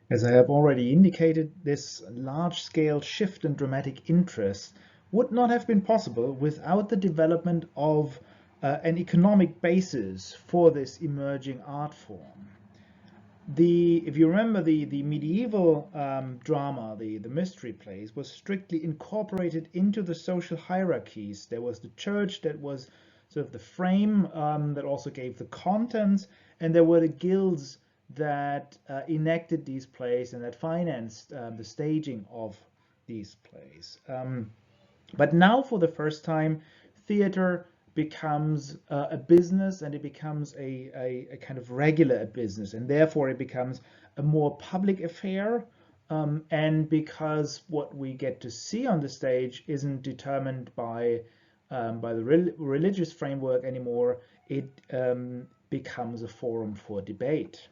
As I have already indicated, this large-scale shift in dramatic interest would not have been possible without the development of an economic basis for this emerging art form. If you remember, the medieval drama, the mystery plays, was strictly incorporated into the social hierarchies. There was the church that was sort of the frame that also gave the contents, and there were the guilds that enacted these plays and that financed the staging of these plays. But now, for the first time, theater becomes a business, and it becomes a kind of regular business, and therefore it becomes a more public affair. And because what we get to see on the stage isn't determined by the religious framework anymore, it becomes a forum for debate.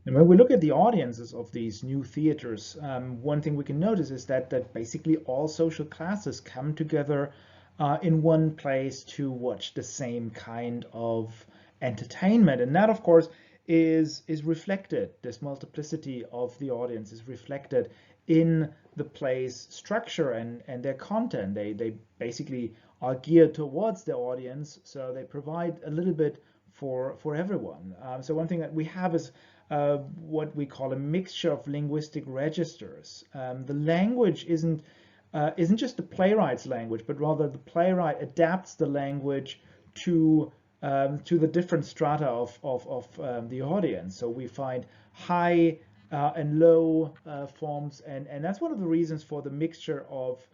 And when we look at the audiences of these new theaters, one thing we can notice is that basically all social classes come together in one place to watch the same kind of entertainment. And that, of course, is reflected. This multiplicity of the audience is reflected in the play's structure and their content. They basically are geared towards the audience, so they provide a little bit for everyone. So one thing that we have is what we call a mixture of linguistic registers. The language isn't just the playwright's language, but rather the playwright adapts the language to the different strata of the audience. So we find high and low forms, and that's one of the reasons for the mixture of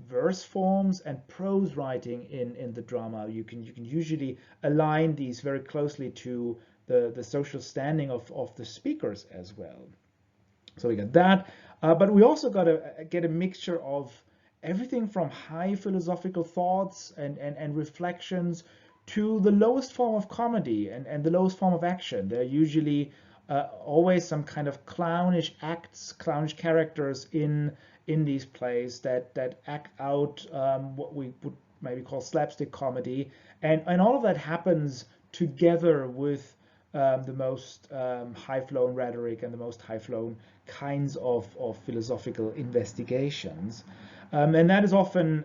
verse forms and prose writing in the drama. You can usually align these very closely to the social standing of the speakers as well. So we got that, but we also got to get a mixture of everything from high philosophical thoughts and reflections to the lowest form of comedy and the lowest form of action. They're usually always some kind of clownish acts, clownish characters in these plays that act out what we would maybe call slapstick comedy, and all of that happens together with the most high-flown rhetoric and the most high-flown kinds of philosophical investigations. And that is often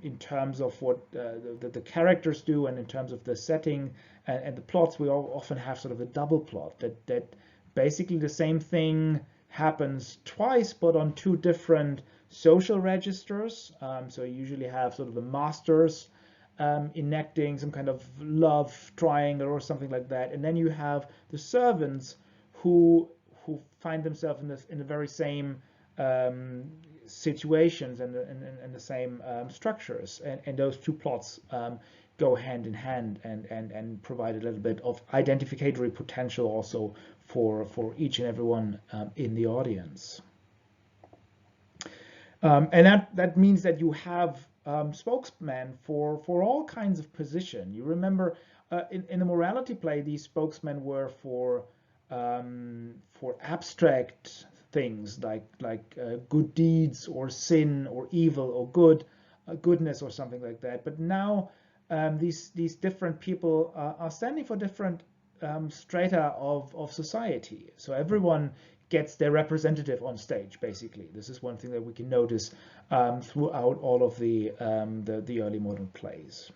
in terms of what the characters do, and in terms of the setting and the plots. We often have sort of a double plot that basically the same thing happens twice, but on two different social registers. So you usually have sort of the masters enacting some kind of love triangle or something like that, and then you have the servants who find themselves in the very same situations and the same structures, and those two plots go hand in hand and provide a little bit of identificatory potential also for each and everyone in the audience. And that means that you have spokesmen for all kinds of position. You remember in the morality play, these spokesmen were for abstract things like good deeds or sin or evil or goodness or something like that. But now these different people are standing for different strata of society. So everyone gets their representative on stage, basically. This is one thing that we can notice throughout all of the early modern plays.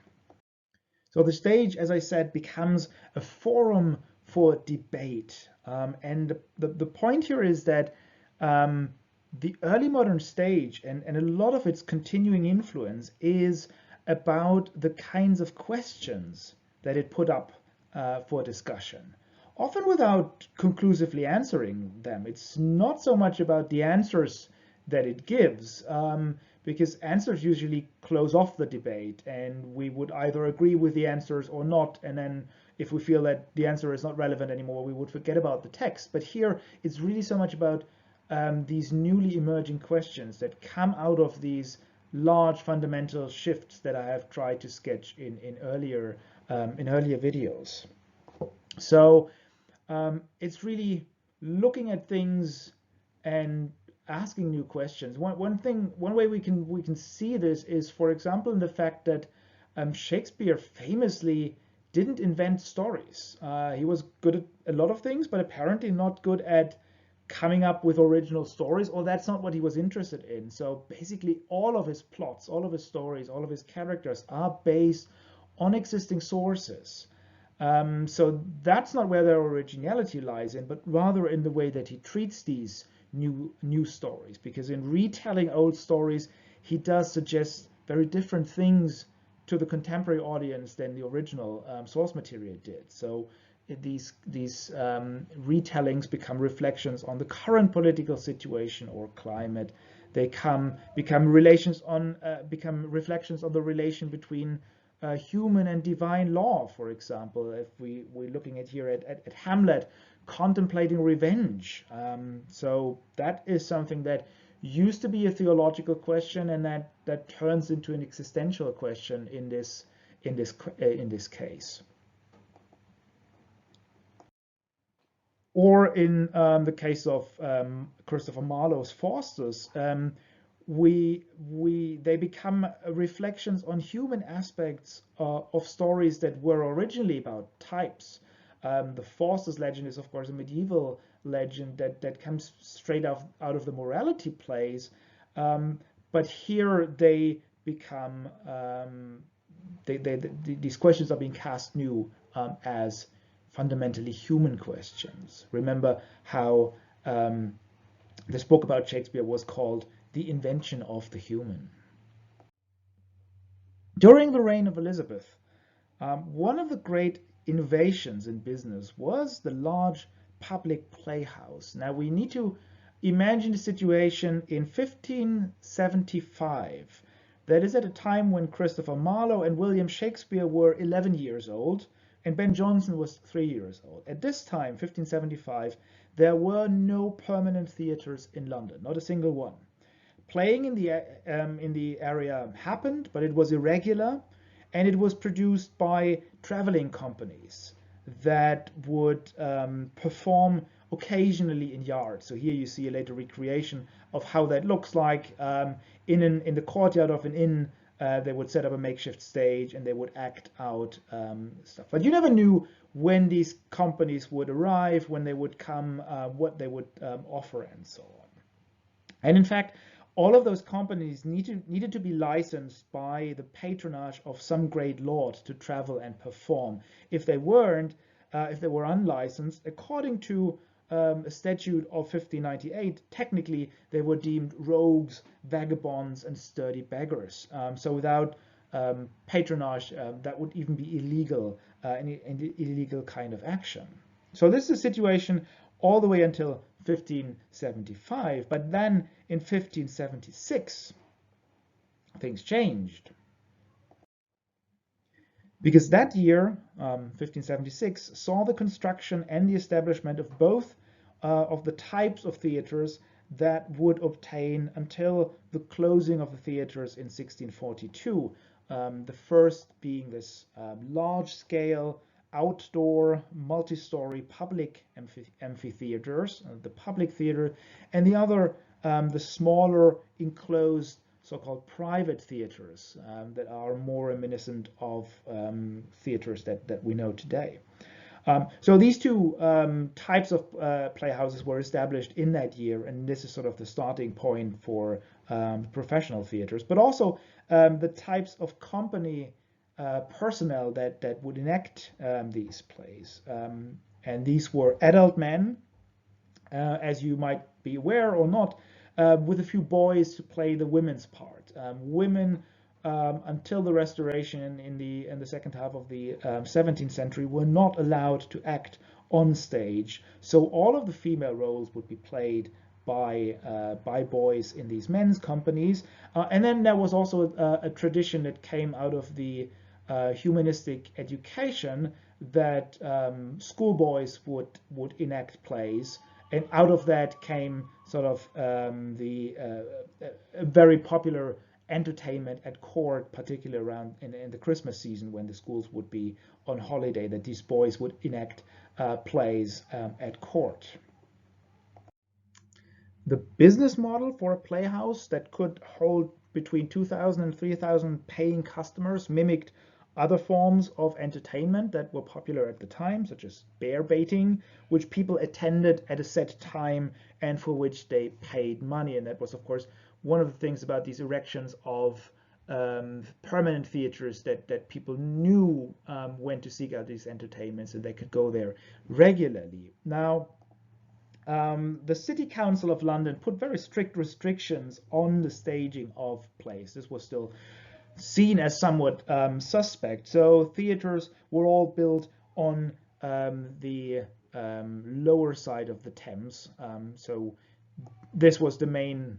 So the stage, as I said, becomes a forum for debate. And the point here is that the early modern stage and a lot of its continuing influence is about the kinds of questions that it put up for discussion, often without conclusively answering them. It's not so much about the answers that it gives, because answers usually close off the debate, and we would either agree with the answers or not, and then if we feel that the answer is not relevant anymore, we would forget about the text. But here, it's really so much about these newly emerging questions that come out of these large fundamental shifts that I have tried to sketch in earlier videos. So it's really looking at things and asking new questions. One way we can see this is, for example, in the fact that Shakespeare famously didn't invent stories. He was good at a lot of things, but apparently not good at coming up with original stories, or that's not what he was interested in. So basically all of his plots, all of his stories, all of his characters are based on existing sources. So that's not where their originality lies in, but rather in the way that he treats these new stories. Because in retelling old stories, he does suggest very different things to the contemporary audience than the original source material did. So these retellings become reflections on the current political situation or climate. They become reflections on the relation between human and divine law, for example. If we're looking at here at Hamlet, contemplating revenge. So that is something that used to be a theological question, and that turns into an existential question in this case. Or in the case of Christopher Marlowe's Faustus, they become reflections on human aspects of stories that were originally about types. The Faustus legend is, of course, a medieval legend that comes straight out of the morality plays, but here they become these questions are being cast new as fundamentally human questions. Remember how this book about Shakespeare was called The Invention of the Human. During the reign of Elizabeth, one of the great innovations in business was the large public playhouse. Now we need to imagine the situation in 1575. That is at a time when Christopher Marlowe and William Shakespeare were 11 years old, and Ben Jonson was 3 years old. At this time, 1575, there were no permanent theaters in London, not a single one. Playing in the area happened, but it was irregular, and it was produced by traveling companies that would perform occasionally in yards. So here you see a later recreation of how that looks like. In the courtyard of an inn, they would set up a makeshift stage and they would act out stuff. But you never knew when these companies would arrive, when they would come, what they would offer, and so on. And in fact, all of those companies needed to be licensed by the patronage of some great lord to travel and perform. If they weren't, if they were unlicensed, according to a statute of 1598, technically they were deemed rogues, vagabonds, and sturdy beggars. So without patronage, that would even be illegal, an illegal kind of action. So this is a situation all the way until 1575, but then in 1576 things changed. Because that year, 1576, saw the construction and the establishment of both of the types of theaters that would obtain until the closing of the theaters in 1642. The first being this large-scale outdoor multi-story public amphitheaters, the public theater, and the other, the smaller enclosed so-called private theaters that are more reminiscent of theaters that we know today. So these two types of playhouses were established in that year, and this is sort of the starting point for professional theaters, but also the types of company personnel that would enact these plays. And these were adult men, as you might be aware or not, with a few boys to play the women's part. Women, until the Restoration in the second half of the 17th century, were not allowed to act on stage. So all of the female roles would be played by boys in these men's companies. And then there was also a tradition that came out of the humanistic education that schoolboys would enact plays, and out of that came sort of the very popular entertainment at court, particularly around in the Christmas season when the schools would be on holiday, that these boys would enact plays at court. The business model for a playhouse that could hold between 2,000 and 3,000 paying customers mimicked other forms of entertainment that were popular at the time, such as bear baiting, which people attended at a set time and for which they paid money. And that was, of course, one of the things about these erections of permanent theaters, that people knew when to seek out these entertainments, and they could go there regularly. Now, the City Council of London put very strict restrictions on the staging of plays. This was still seen as somewhat suspect. So theaters were all built on the lower side of the Thames. So this was the main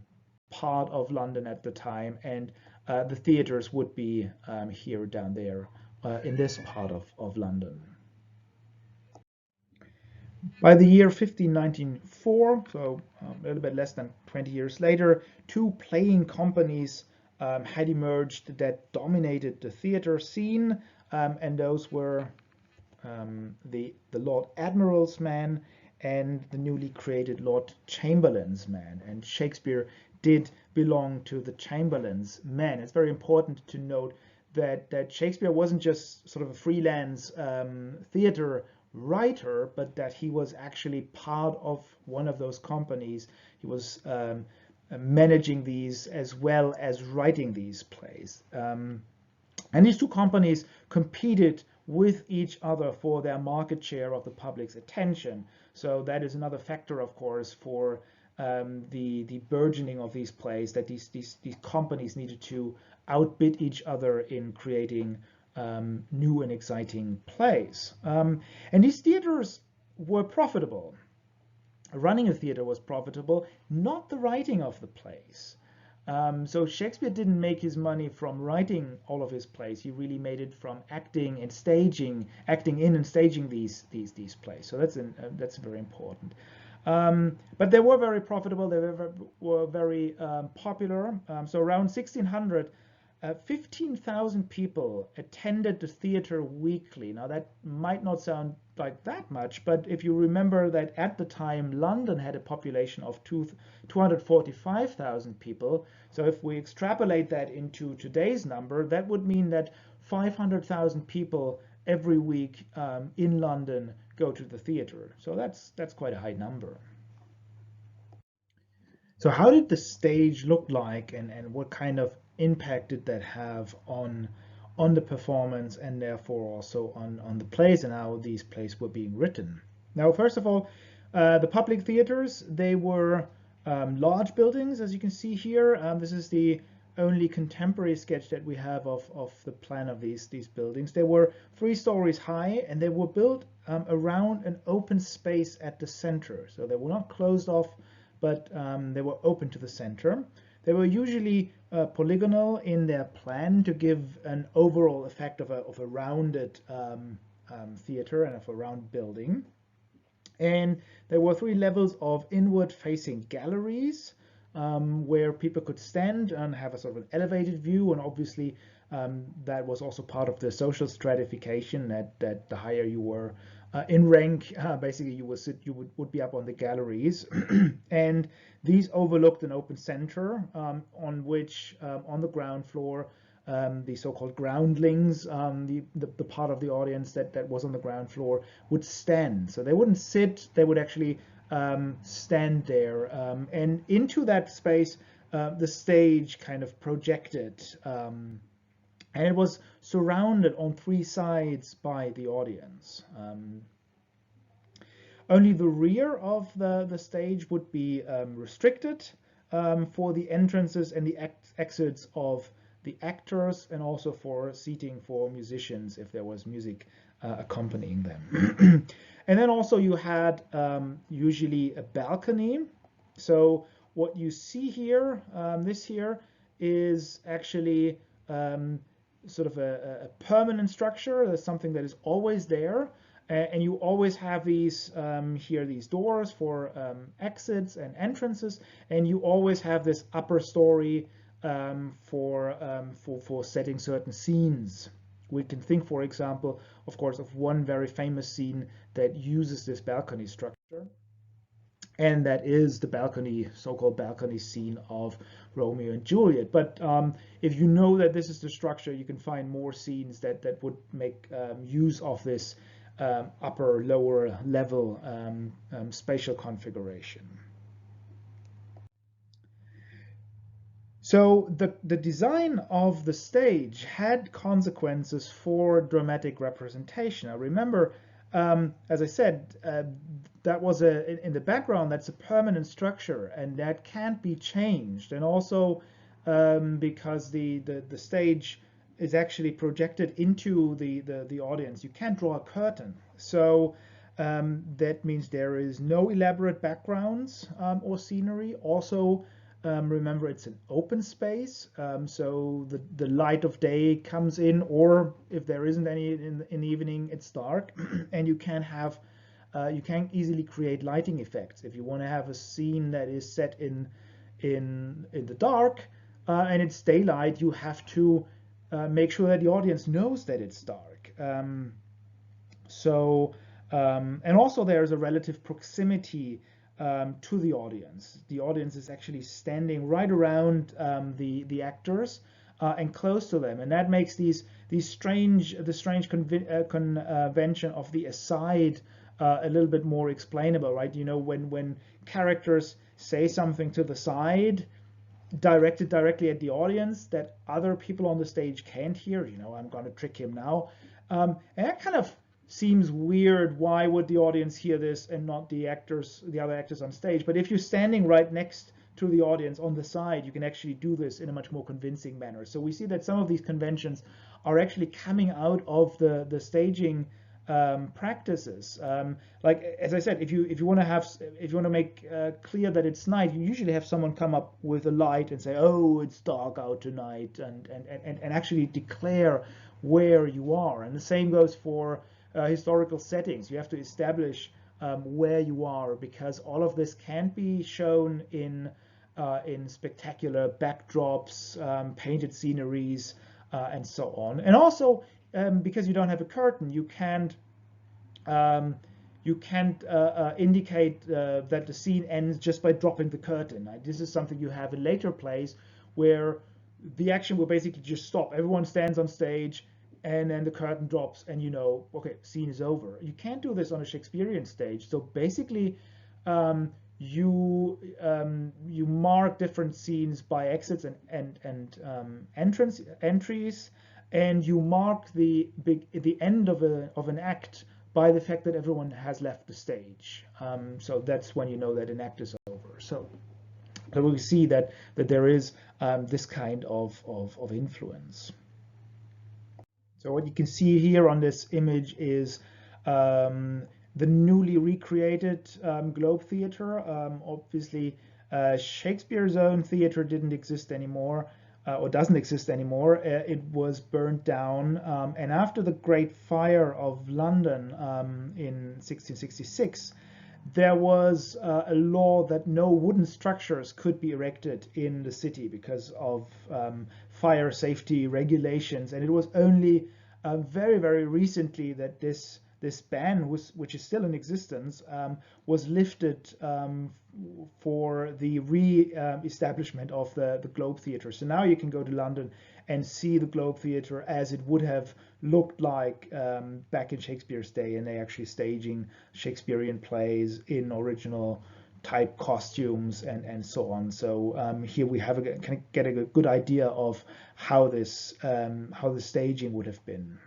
part of London at the time, and the theaters would be here down there in this part of London. By the year 1594, so a little bit less than 20 years later, two playing companies had emerged that dominated the theater scene, and those were the Lord Admiral's Man and the newly created Lord Chamberlain's Man. And Shakespeare did belong to the Chamberlain's Men. It's very important to note that Shakespeare wasn't just sort of a freelance theater writer, but that he was actually part of one of those companies. He was managing these as well as writing these plays. And these two companies competed with each other for their market share of the public's attention. So that is another factor, of course, for the burgeoning of these plays, that these companies needed to outbid each other in creating new and exciting plays. And these theaters were profitable. Running a theater was profitable, not the writing of the plays. So Shakespeare didn't make his money from writing all of his plays. He really made it from acting and staging, acting in and staging these plays. So that's very important. But they were very profitable. They were very popular. So around 1600, 15,000 people attended the theater weekly. Now that might not sound like that much, but if you remember that at the time London had a population of 245,000 people, so if we extrapolate that into today's number, that would mean that 500,000 people every week in London go to the theater. So that's quite a high number. So how did the stage look like, and what kind of impact did that have on the performance, and therefore also on the plays and how these plays were being written? Now, first of all, the public theaters, they were large buildings, as you can see here. This is the only contemporary sketch that we have of the plan of these buildings. They were 3 stories high, and they were built around an open space at the center. So they were not closed off, but they were open to the center. They were usually polygonal in their plan to give an overall effect of a rounded theater and of a round building. And there were 3 levels of inward-facing galleries where people could stand and have a sort of an elevated view. And obviously, that was also part of the social stratification, that the higher you were in rank, basically you would be up on the galleries. And these overlooked an open center on which, on the ground floor, the so-called groundlings, the part of the audience that was on the ground floor, would stand. So they wouldn't sit, they would actually stand there. And into that space, the stage kind of projected. And it was surrounded on 3 sides by the audience. Only the rear of the stage would be restricted for the entrances and the exits of the actors, and also for seating for musicians if there was music accompanying them. And then also you had usually a balcony. So what you see here, this here, is actually sort of a permanent structure. That's something that is always there. And you always have these here, these doors for exits and entrances, and you always have this upper story for setting certain scenes. We can think, for example, of course, of one very famous scene that uses this balcony structure. and that is the balcony, so-called balcony scene of Romeo and Juliet. But if you know that this is the structure, you can find more scenes that would make use of this upper, lower level spatial configuration. So the design of the stage had consequences for dramatic representation. I remember, as I said, that was in the background, that's a permanent structure, and that can't be changed. And also because the stage is actually projected into the audience, you can't draw a curtain. So that means there is no elaborate backgrounds or scenery. Also, remember, it's an open space, so the light of day comes in, or if there isn't any in the evening, it's dark, and you can't easily create lighting effects. If you want to have a scene that is set in the dark and it's daylight, you have to make sure that the audience knows that it's dark. And also there's a relative proximity to the audience. The audience is actually standing right around the actors and close to them, and that makes the strange convention of the aside a little bit more explainable, right? You know, when characters say something to the side, directed directly at the audience that other people on the stage can't hear. You know, I'm going to trick him now, and that kind of seems weird. Why would the audience hear this and not the other actors on stage? But if you're standing right next to the audience on the side, you can actually do this in a much more convincing manner. So we see that some of these conventions are actually coming out of the staging practices. Like, as I said, if you want to make clear that it's night, you usually have someone come up with a light and say, "Oh, it's dark out tonight," and actually declare where you are. And the same goes for historical settings. You have to establish where you are, because all of this can't be shown in spectacular backdrops, painted sceneries, and so on. And also, because you don't have a curtain, you can't indicate that the scene ends just by dropping the curtain. Right? This is something you have in later plays where the action will basically just stop. Everyone stands on stage, and then the curtain drops, and you know, okay, scene is over. You can't do this on a Shakespearean stage. So basically, you mark different scenes by exits and entries, and you mark the end of an act by the fact that everyone has left the stage. So that's when you know that an act is over. So we see that there is this kind of influence. So what you can see here on this image is the newly recreated Globe Theatre. Obviously, Shakespeare's own theatre didn't exist anymore, or doesn't exist anymore. It was burnt down, and after the Great Fire of London in 1666, there was a law that no wooden structures could be erected in the city because of fire safety regulations, and it was only very, very recently that this ban, which is still in existence, was lifted for the re-establishment of the Globe Theatre. So now you can go to London and see the Globe Theatre as it would have looked like back in Shakespeare's day, and they actually staging Shakespearean plays in original type costumes and so on. So here we can get a good idea of how the staging would have been.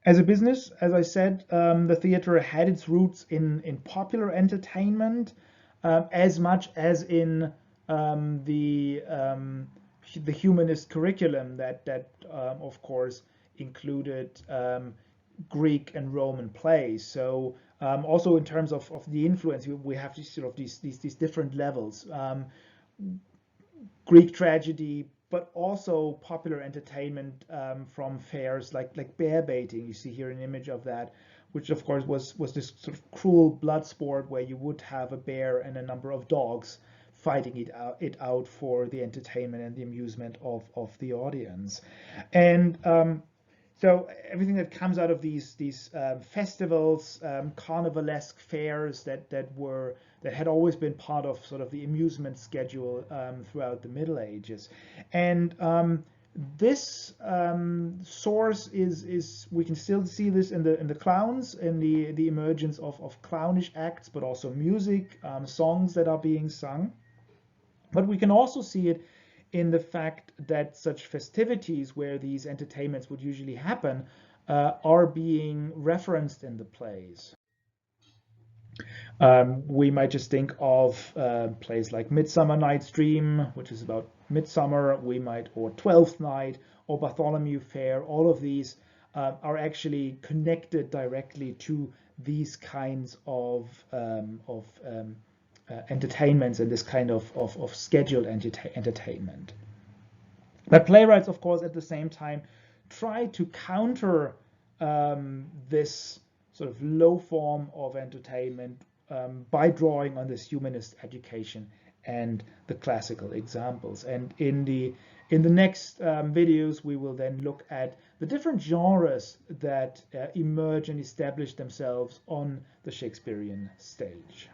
As a business, as I said, the theater had its roots in popular entertainment as much as in the humanist curriculum that of course included Greek and Roman plays. So also in terms of the influence, we have these different levels. Greek tragedy, but also popular entertainment from fairs like bear baiting. You see here an image of that, which of course was this sort of cruel blood sport where you would have a bear and a number of dogs fighting it out for the entertainment and the amusement of the audience. And So everything that comes out of these festivals, carnivalesque fairs that had always been part of sort of the amusement schedule throughout the Middle Ages, and this source is we can still see this in the clowns, in the emergence of clownish acts, but also music, songs that are being sung. But we can also see it in the fact that such festivities where these entertainments would usually happen are being referenced in the plays. We might just think of plays like Midsummer Night's Dream, which is about midsummer. We might, or Twelfth Night, or Bartholomew Fair. All of these are actually connected directly to these kinds of entertainments and this kind of scheduled entertainment. But playwrights, of course, at the same time try to counter this sort of low form of entertainment by drawing on this humanist education and the classical examples. And in the next videos, we will then look at the different genres that emerge and establish themselves on the Shakespearean stage.